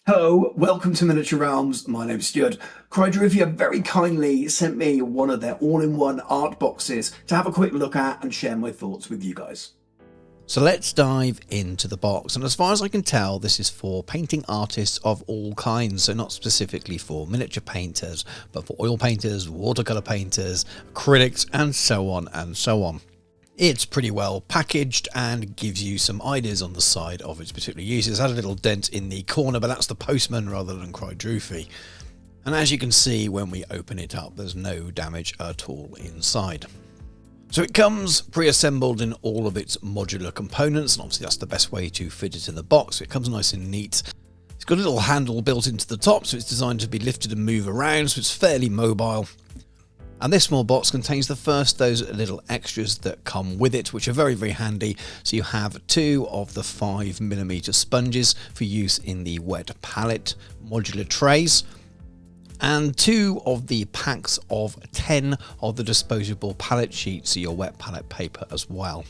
Hello, welcome to Miniature Realms. My name's Stuart. Krydrufi have very kindly sent me one of their all-in-one art boxes to have a quick look at and share my thoughts with you guys. So let's dive into the box, and as far as I can tell, this is for painting artists of all kinds, so not specifically for miniature painters, but for oil painters, watercolour painters, acrylics, and so on and so on. It's pretty well packaged and gives you some ideas on the side of its particular use. It's had a little dent in the corner, but that's the postman rather than Krydrufi. And as you can see when we open it up, there's no damage at all inside. So it comes pre-assembled in all of its modular components, and obviously that's the best way to fit it in the box. It comes nice and neat. It's got a little handle built into the top, so it's designed to be lifted and move around, so it's fairly mobile. And this small box contains the first those little extras that come with it, which are very, very handy. So you have 2 of the 5mm sponges for use in the wet palette modular trays, and 2 of the packs of 10 of the disposable palette sheets, so your wet palette paper as well.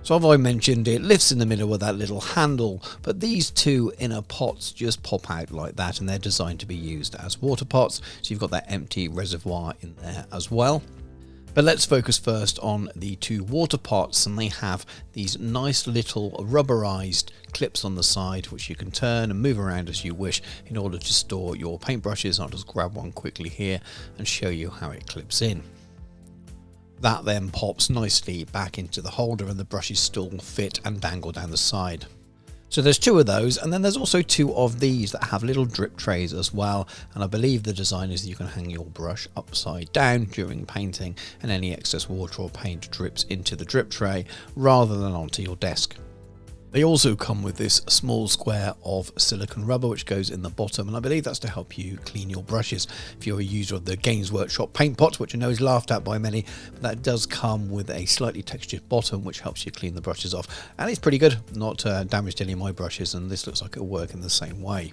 So as I mentioned, it lifts in the middle with that little handle, but these 2 inner pots just pop out like that, and they're designed to be used as water pots, so you've got that empty reservoir in there as well. But let's focus first on the 2 water pots, and they have these nice little rubberized clips on the side which you can turn and move around as you wish in order to store your paintbrushes. I'll just grab one quickly here and show you how it clips in. That then pops nicely back into the holder, and the brushes still fit and dangle down the side. So there's 2 of those, and then there's also 2 of these that have little drip trays as well, and I believe the design is that you can hang your brush upside down during painting, and any excess water or paint drips into the drip tray rather than onto your desk. They also come with this small square of silicone rubber which goes in the bottom, and I believe that's to help you clean your brushes if you're a user of the Games Workshop paint pot, which I know is laughed at by many, but that does come with a slightly textured bottom which helps you clean the brushes off, and it's pretty good, not damaged any of my brushes, and this looks like it'll work in the same way.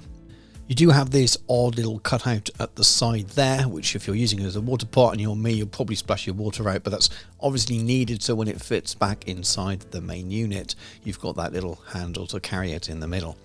You do have this odd little cutout at the side there, which if you're using it as a water pot and you're me, you'll probably splash your water out, but that's obviously needed so when it fits back inside the main unit, you've got that little handle to carry it in the middle.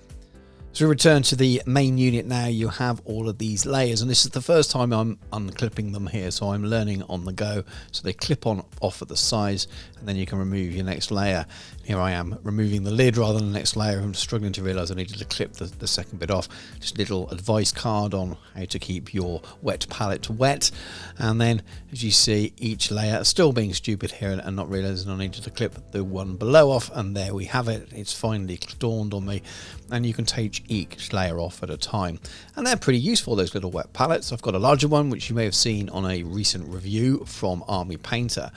So we return to the main unit now. You have all of these layers, and this is the first time I'm unclipping them here, so I'm learning on the go. So they clip on off at the sides, and then you can remove your next layer. Here I am removing the lid rather than the next layer. I'm struggling to realise I needed to clip the second bit off. Just a little advice card on how to keep your wet palette wet, and then as you see, each layer, still being stupid here and not realising I needed to clip the one below off, and there we have it. It's finally dawned on me, and you can take each layer off at a time, and they're pretty useful, those little wet palettes. I've got a larger one which you may have seen on a recent review from Army Painter,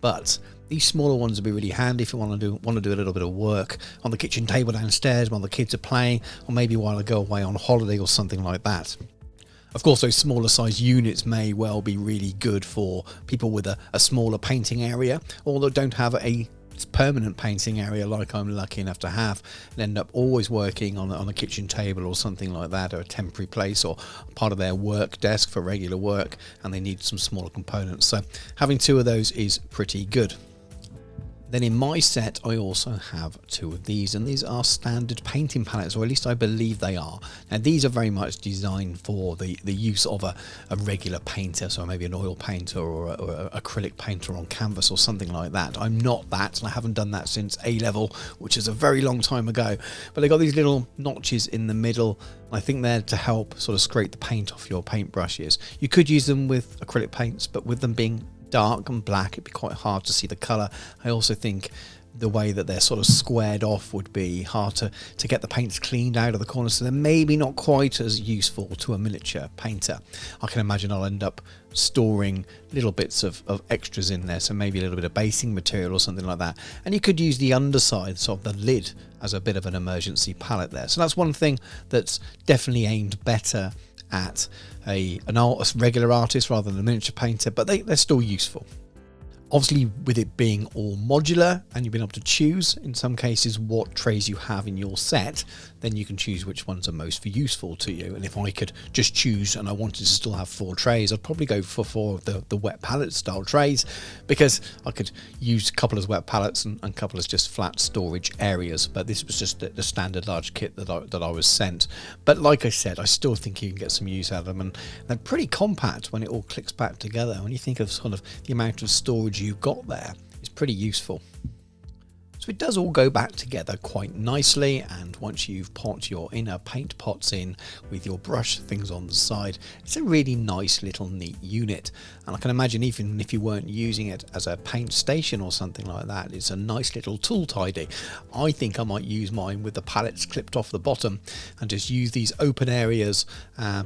but these smaller ones would be really handy if you want to do a little bit of work on the kitchen table downstairs while the kids are playing, or maybe while I go away on holiday or something like that. Of course, those smaller size units may well be really good for people with a smaller painting area, or that don't have a permanent painting area like I'm lucky enough to have, and end up always working on a kitchen table or something like that, or a temporary place or part of their work desk for regular work, and they need some smaller components. So having 2 of those is pretty good. Then in my set I also have 2 of these, and these are standard painting palettes, or at least I believe they are. Now these are very much designed for the use of a regular painter, so maybe an oil painter or a acrylic painter on canvas or something like that. I'm not that, and I haven't done that since A-level, which is a very long time ago, but they've got these little notches in the middle. I think they're to help sort of scrape the paint off your paintbrushes. You could use them with acrylic paints, but with them being dark and black, it'd be quite hard to see the colour. I also think the way that they're sort of squared off would be hard to get the paints cleaned out of the corners, so they're maybe not quite as useful to a miniature painter. I can imagine I'll end up storing little bits of extras in there, so maybe a little bit of basing material or something like that, and you could use the underside, sort of the lid, as a bit of an emergency palette there. So that's one thing that's definitely aimed better at a regular artist rather than a miniature painter, but they're still useful. Obviously, with it being all modular and you've been able to choose in some cases what trays you have in your set, then you can choose which ones are most useful to you. And if I could just choose and I wanted to still have 4 trays, I'd probably go for 4 of the wet pallet style trays, because I could use a couple as wet pallets and a couple as just flat storage areas. But this was just the standard large kit that I was sent. But like I said, I still think you can get some use out of them, and they're pretty compact when it all clicks back together. When you think of sort of the amount of storage you've got there, it's pretty useful. So it does all go back together quite nicely, and once you've popped your inner paint pots in with your brush things on the side, it's a really nice little neat unit. And I can imagine even if you weren't using it as a paint station or something like that, it's a nice little tool tidy. I think I might use mine with the pallets clipped off the bottom and just use these open areas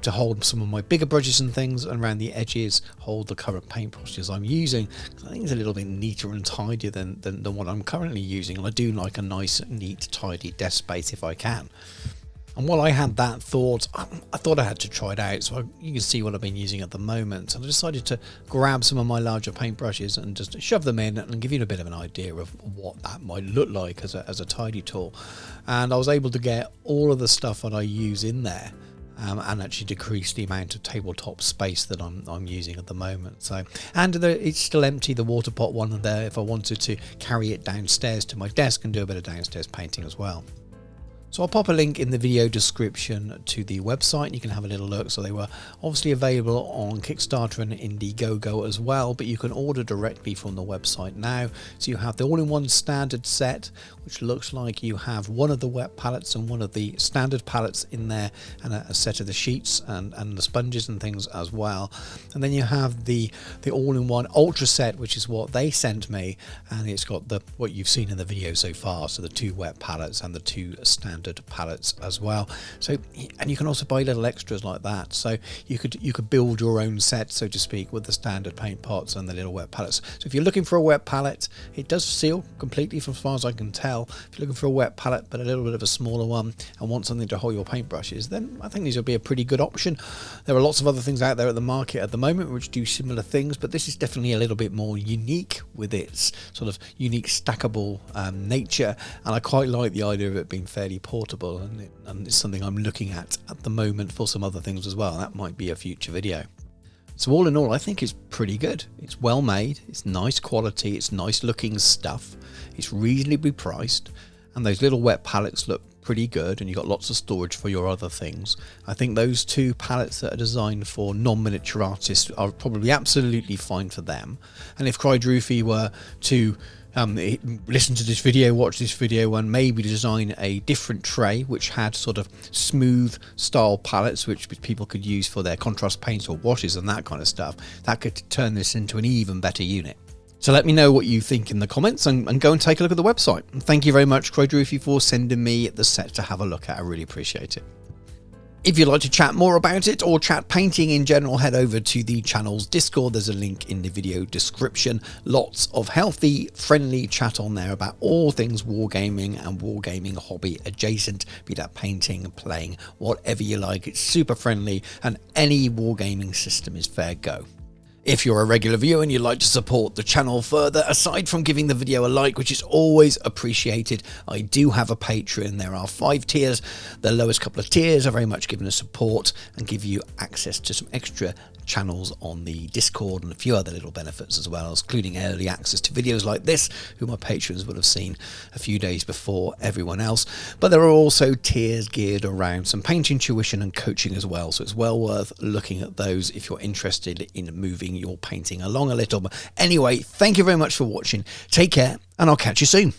to hold some of my bigger brushes and things, and around the edges hold the current paint brushes I'm using. I think it's a little bit neater and tidier than what I'm currently using. And I do like a nice, neat, tidy desk space if I can. And while I had that thought, I thought I had to try it out, so you can see what I've been using at the moment. And I decided to grab some of my larger paintbrushes and just shove them in and give you a bit of an idea of what that might look like as a tidy tool. And I was able to get all of the stuff that I use in there. And actually decrease the amount of tabletop space that I'm using at the moment. So, and it's still empty, the water pot one there, if I wanted to carry it downstairs to my desk and do a bit of downstairs painting as well. So I'll pop a link in the video description to the website and you can have a little look. So they were obviously available on Kickstarter and Indiegogo as well, but you can order directly from the website now. So you have the all-in-one standard set, which looks like you have one of the wet pallets and one of the standard pallets in there, and a set of the sheets and the sponges and things as well. And then you have the all-in-one ultra set, which is what they sent me, and it's got what you've seen in the video so far, so the 2 wet pallets and the 2 standard pallets as well. So, and you can also buy little extras like that, so you could build your own set, so to speak, with the standard paint pots and the little wet pallets. So if you're looking for a wet pallet, it does seal completely from as far as I can tell. If you're looking for a wet pallet but a little bit of a smaller one and want something to hold your paintbrushes, then I think these will be a pretty good option. There are lots of other things out there at the market at the moment which do similar things, but this is definitely a little bit more unique with its sort of unique stackable nature, and I quite like the idea of it being fairly portable, and it's something I'm looking at the moment for some other things as well. That might be a future video. So all in all, I think it's pretty good. It's well made, it's nice quality, it's nice looking stuff, it's reasonably priced, and those little wet pallets look pretty good, and you've got lots of storage for your other things. I think those 2 pallets that are designed for non-miniature artists are probably absolutely fine for them. And if Krydrufi were to listen to this video, watch this video, and maybe design a different tray which had sort of smooth style palettes which people could use for their contrast paints or washes and that kind of stuff, that could turn this into an even better unit. So let me know what you think in the comments, and go and take a look at the website. And thank you very much, Krydrufi, for sending me the set to have a look at. I really appreciate it. If you'd like to chat more about it or chat painting in general, head over to the channel's Discord. There's a link in the video description. Lots of healthy, friendly chat on there about all things wargaming and wargaming hobby adjacent, be that painting, playing, whatever you like. It's super friendly, and any wargaming system is fair go. If you're a regular viewer and you'd like to support the channel further, aside from giving the video a like, which is always appreciated, I do have a Patreon. There are 5 tiers. The lowest couple of tiers are very much given us support and give you access to some extra channels on the Discord and a few other little benefits as well, including early access to videos like this, who my patrons would have seen a few days before everyone else. But there are also tiers geared around some painting tuition and coaching as well, so it's well worth looking at those if you're interested in moving your painting along a little. But anyway, thank you very much for watching. Take care, and I'll catch you soon.